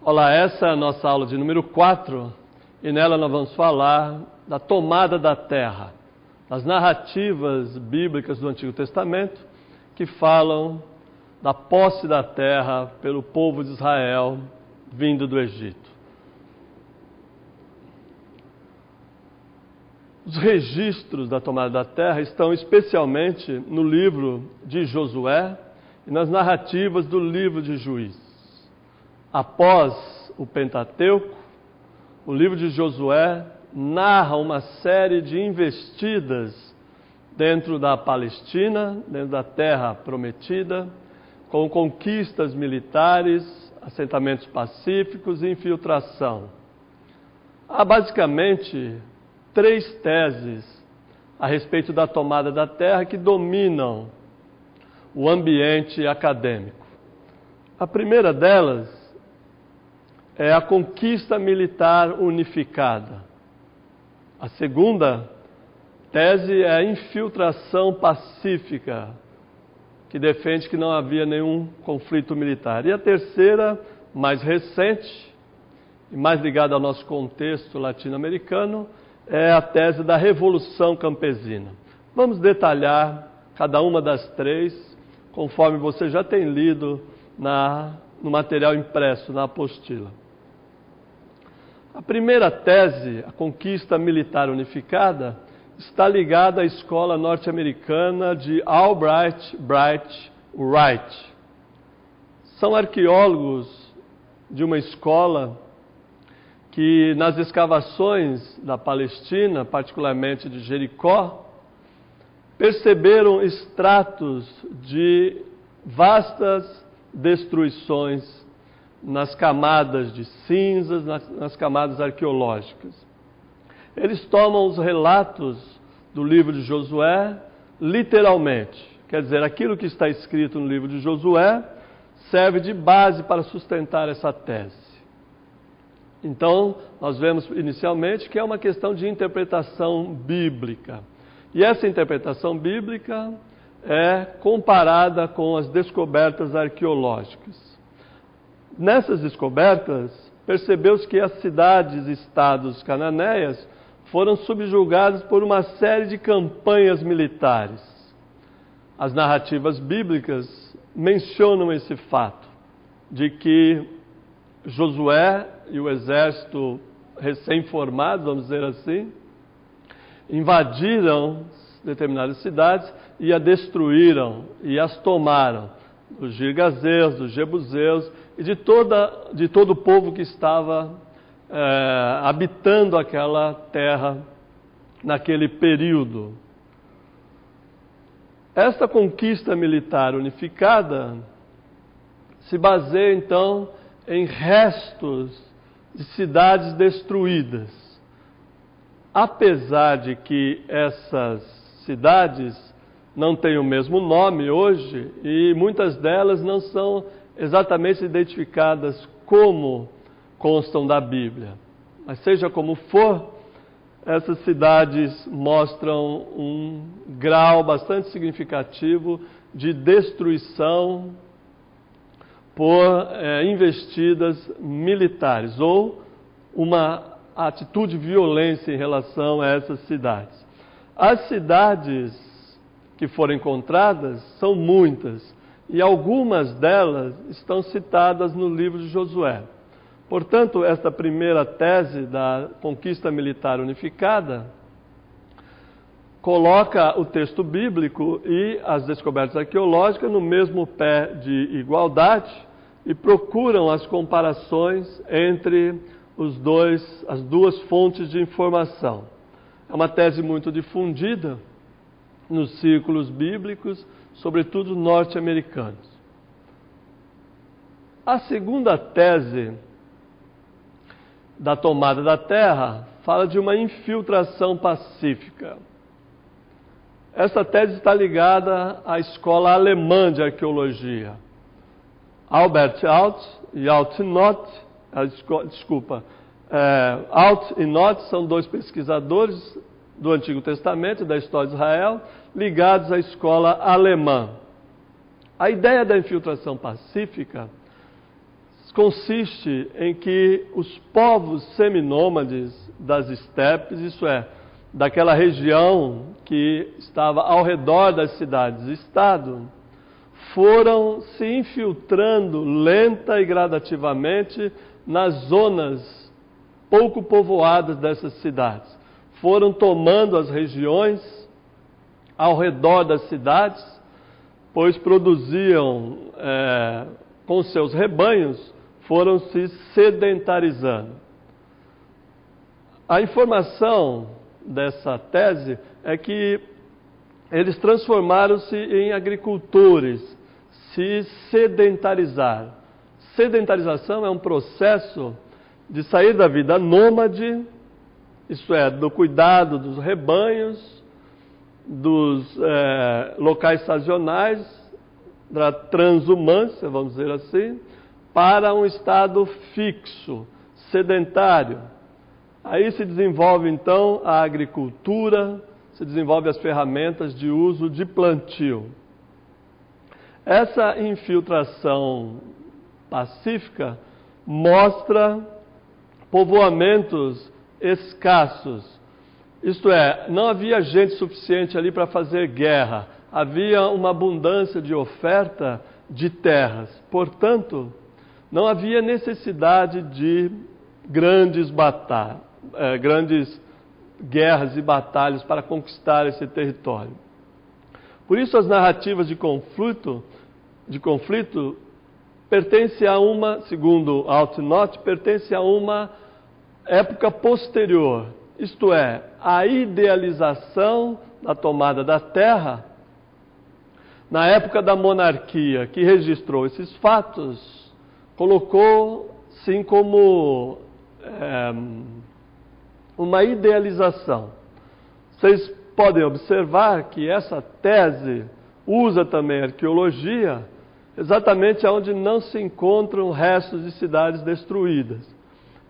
Olá, essa é a nossa aula de número 4 e nela nós vamos falar da tomada da terra, das narrativas bíblicas do Antigo Testamento que falam da posse da terra pelo povo de Israel vindo do Egito. Os registros da tomada da terra estão especialmente no livro de Josué e nas narrativas do livro de Juízes. Após o Pentateuco, o livro de Josué narra uma série de investidas dentro da Palestina, dentro da terra prometida, com conquistas militares, assentamentos pacíficos e infiltração. Há basicamente 3 teses a respeito da tomada da terra que dominam o ambiente acadêmico. A primeira delas é a conquista militar unificada. A segunda tese é a infiltração pacífica, que defende que não havia nenhum conflito militar. E a terceira, mais recente, e mais ligada ao nosso contexto latino-americano, é a tese da Revolução Campesina. Vamos detalhar cada uma das 3, conforme você já tem lido no material impresso, na apostila. A primeira tese, a conquista militar unificada, está ligada à escola norte-americana de Albright Bright Wright. São arqueólogos de uma escola que, nas escavações da Palestina, particularmente de Jericó, perceberam estratos de vastas destruições nas camadas de cinzas, nas camadas arqueológicas. Eles tomam os relatos do livro de Josué literalmente. Quer dizer, aquilo que está escrito no livro de Josué serve de base para sustentar essa tese. Então, nós vemos inicialmente que é uma questão de interpretação bíblica. E essa interpretação bíblica é comparada com as descobertas arqueológicas. Nessas descobertas, percebeu-se que as cidades e estados cananeias foram subjugados por uma série de campanhas militares. As narrativas bíblicas mencionam esse fato, de que Josué e o exército recém-formado, vamos dizer assim, invadiram determinadas cidades e as destruíram e as tomaram, dos girgazeus, dos jebuseus e de todo o povo que estava habitando aquela terra naquele período. Esta conquista militar unificada se baseia então em restos de cidades destruídas. Apesar de que essas cidades não têm o mesmo nome hoje e muitas delas não são exatamente identificadas como constam da Bíblia. Mas seja como for, essas cidades mostram um grau bastante significativo de destruição por investidas militares ou uma atitude de violência em relação a essas cidades. As cidades que foram encontradas são muitas e algumas delas estão citadas no livro de Josué. Portanto, esta primeira tese da conquista militar unificada coloca o texto bíblico e as descobertas arqueológicas no mesmo pé de igualdade e procuram as comparações entre as duas fontes de informação. É uma tese muito difundida nos círculos bíblicos, sobretudo norte-americanos. A segunda tese da tomada da terra fala de uma infiltração pacífica. Essa tese está ligada à escola alemã de arqueologia. Albert Alt e Alt e Not, Alt e Not são 2 pesquisadores do Antigo Testamento e da história de Israel, ligados à escola alemã. A ideia da infiltração pacífica consiste em que os povos seminômades das estepes, isso é, daquela região que estava ao redor das cidades-estado, foram se infiltrando lenta e gradativamente nas zonas pouco povoadas dessas cidades. Foram tomando as regiões ao redor das cidades, pois produziam com seus rebanhos, foram se sedentarizando. A informação dessa tese é que eles transformaram-se em agricultores, se sedentarizaram. Sedentarização é um processo de sair da vida nômade, isto é, do cuidado dos rebanhos, dos locais sazonais, da transumância, vamos dizer assim, para um estado fixo, sedentário. Aí se desenvolve então a agricultura, se desenvolve as ferramentas de uso de plantio. Essa infiltração pacífica mostra povoamentos escassos. Isto é, não havia gente suficiente ali para fazer guerra. Havia uma abundância de oferta de terras. Portanto, não havia necessidade de grandes guerras e batalhas para conquistar esse território. Por isso as narrativas de conflito pertencem a uma, segundo Altnott, pertence a uma época posterior, isto é, a idealização da tomada da terra na época da monarquia, que registrou esses fatos, colocou sim como uma idealização. Vocês podem observar que essa tese usa também arqueologia, exatamente onde não se encontram restos de cidades destruídas.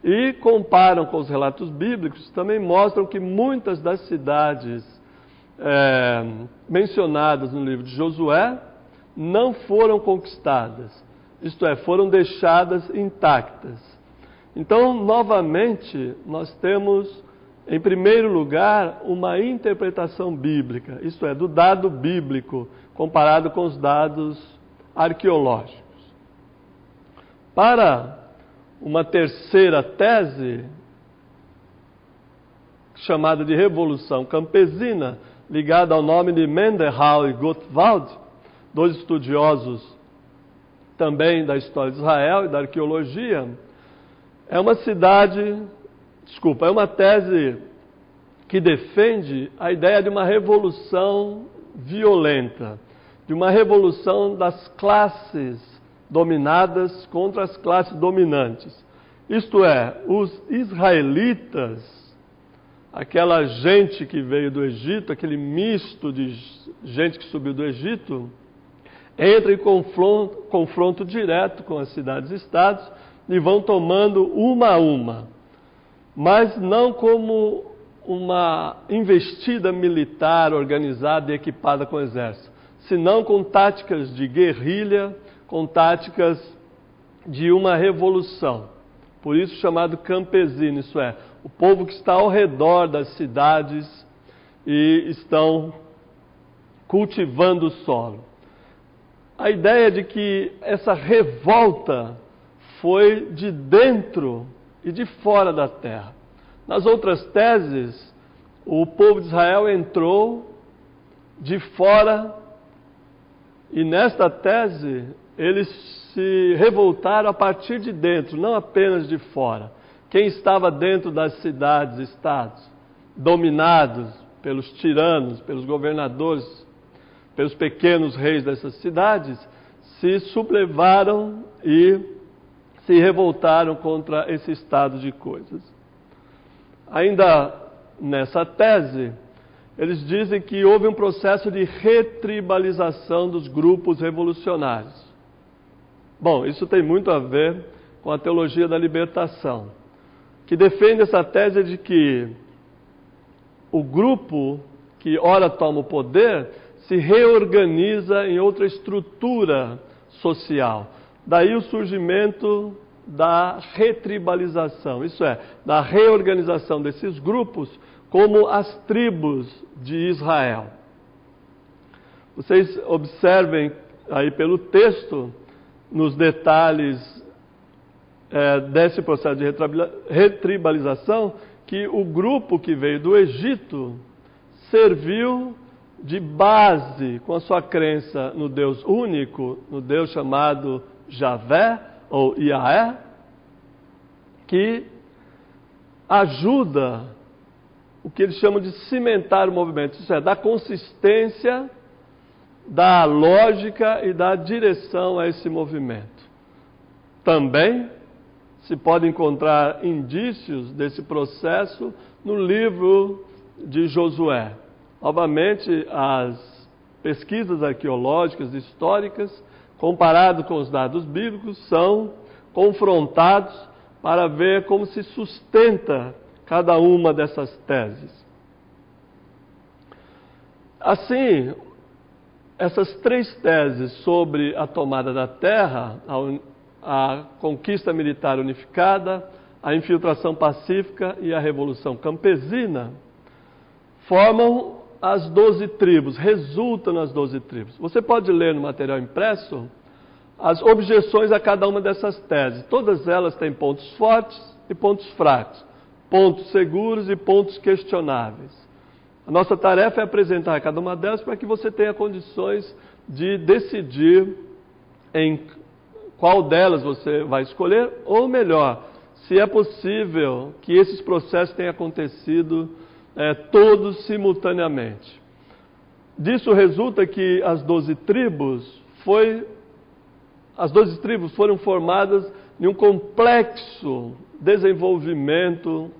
E comparam com os relatos bíblicos, também mostram que muitas das cidades mencionadas no livro de Josué não foram conquistadas, isto é, foram deixadas intactas. Então, novamente, nós temos, em primeiro lugar, uma interpretação bíblica, isto é, do dado bíblico, comparado com os dados arqueológicos. Para uma terceira tese, chamada de Revolução Campesina, ligada ao nome de Mendenhall e Gottwald, dois estudiosos também da história de Israel e da arqueologia, é uma tese que defende a ideia de uma revolução violenta, de uma revolução das classes dominadas contra as classes dominantes. Isto é, os israelitas, aquela gente que veio do Egito, aquele misto de gente que subiu do Egito, entra em confronto direto com as cidades-estados e vão tomando uma a uma, mas não como uma investida militar organizada e equipada com exército, senão com táticas de guerrilha, com táticas de uma revolução. Por isso chamado campesino, isso é, o povo que está ao redor das cidades e estão cultivando o solo. A ideia de que essa revolta foi de dentro e de fora da terra. Nas outras teses, o povo de Israel entrou de fora e nesta tese eles se revoltaram a partir de dentro, não apenas de fora. Quem estava dentro das cidades, estados, dominados pelos tiranos, pelos governadores, pelos pequenos reis dessas cidades, se sublevaram e se revoltaram contra esse estado de coisas. Ainda nessa tese, eles dizem que houve um processo de retribalização dos grupos revolucionários. Bom, isso tem muito a ver com a teologia da libertação, que defende essa tese de que o grupo que ora toma o poder se reorganiza em outra estrutura social. Daí o surgimento da retribalização, isso é, da reorganização desses grupos como as tribos de Israel. Vocês observem aí pelo texto, nos detalhes desse processo de retribalização, que o grupo que veio do Egito serviu de base com a sua crença no Deus único, no Deus chamado Javé ou Iaé, que ajuda o que eles chamam de cimentar o movimento, isso é, da consistência, da lógica e da direção a esse movimento. Também se pode encontrar indícios desse processo no livro de Josué. Novamente, as pesquisas arqueológicas e históricas, comparado com os dados bíblicos, são confrontados para ver como se sustenta cada uma dessas teses. Assim, essas três teses sobre a tomada da terra, a conquista militar unificada, a infiltração pacífica e a revolução campesina, formam as 12 tribos, resultam nas 12 tribos. Você pode ler no material impresso as objeções a cada uma dessas teses. Todas elas têm pontos fortes e pontos fracos, pontos seguros e pontos questionáveis. A nossa tarefa é apresentar cada uma delas para que você tenha condições de decidir em qual delas você vai escolher, ou melhor, se é possível que esses processos tenham acontecido todos simultaneamente. Disso resulta que as 12 tribos foram formadas em um complexo desenvolvimento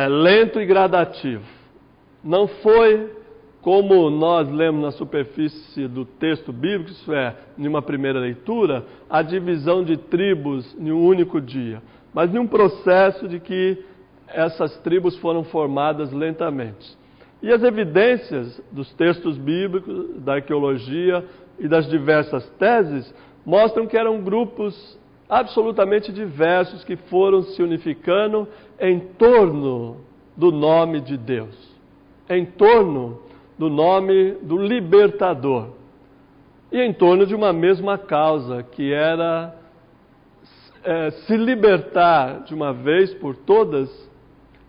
lento e gradativo. Não foi como nós lemos na superfície do texto bíblico, isso é, em uma primeira leitura, a divisão de tribos em um único dia, mas em um processo de que essas tribos foram formadas lentamente. E as evidências dos textos bíblicos, da arqueologia e das diversas teses mostram que eram grupos absolutamente diversos que foram se unificando em torno do nome de Deus, em torno do nome do libertador e em torno de uma mesma causa, que era se libertar de uma vez por todas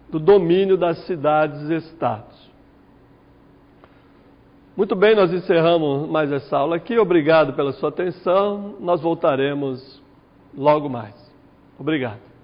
do domínio das cidades-estados. Muito bem, nós encerramos mais essa aula aqui. Obrigado pela sua atenção. Nós voltaremos logo mais. Obrigado.